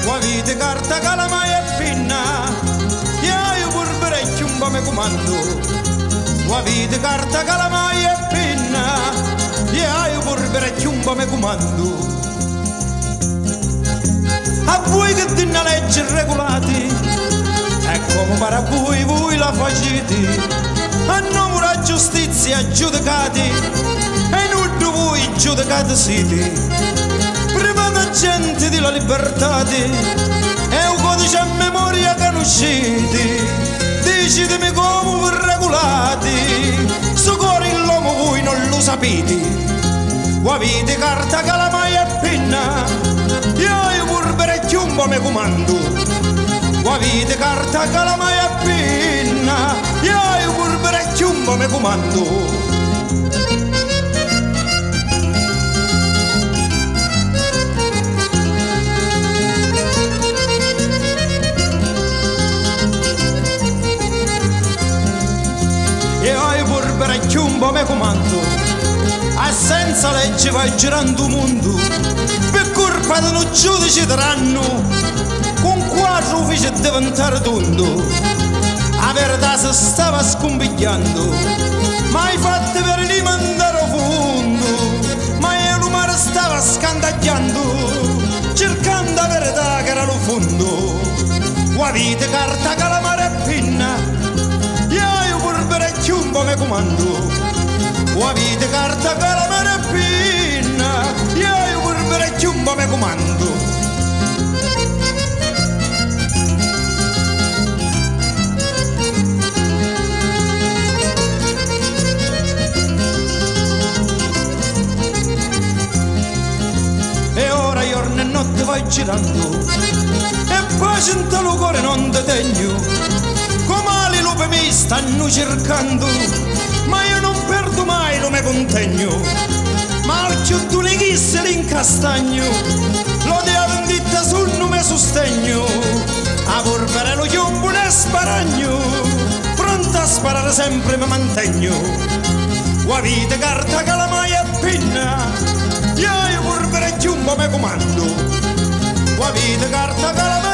Qua vite carta calamai e pinna, io purberecchio un po' me comando. Qua vite carta calamai e pinna, io purberecchio un po' me comando. A voi che dinna legge regolati, e come pare a voi la facete, a nome della giustizia giudicati, e non voi giudicati siete. Privata gente della libertà, è un codice a memoria che non uscite, decidimi come vi regolate, su cuore l'uomo voi non lo sapete. Qua vite carta calamai e penna, io purberecchio un po' me comando. Qua vite carta calamai e penna, io purberecchio un po' me comando. Purberecchio un po' me comando, e senza legge vai girando il mondo, per colpa di un giudice tiranno, con quattro uffici diventare tondo. La verità si stava scompigliando, ma i fatti per li mandare a fondo, ma il mare stava scandagliando, cercando la verità che era lo fondo. Qua vite carta calamare e pinna, io purberecchio un po' me comando. Qua vite carta calamare e pinna, io purberecchio un po' me comando. E ora giorno e notte vai girando, e pace in talo cuore non te tegno. Come le lupi mi stanno cercando, ma io non perdo mai lo me contegno. Ma al chiuddo ne chisse l'incastagno, lo dia vendetta sul nome sostegno. A polvere lo chiumbo ne sparagno, pronto a sparare sempre mi mantegno. Qua vite carta calamai e penna, io purberecchio un po' me comando. Qua vite carta calamai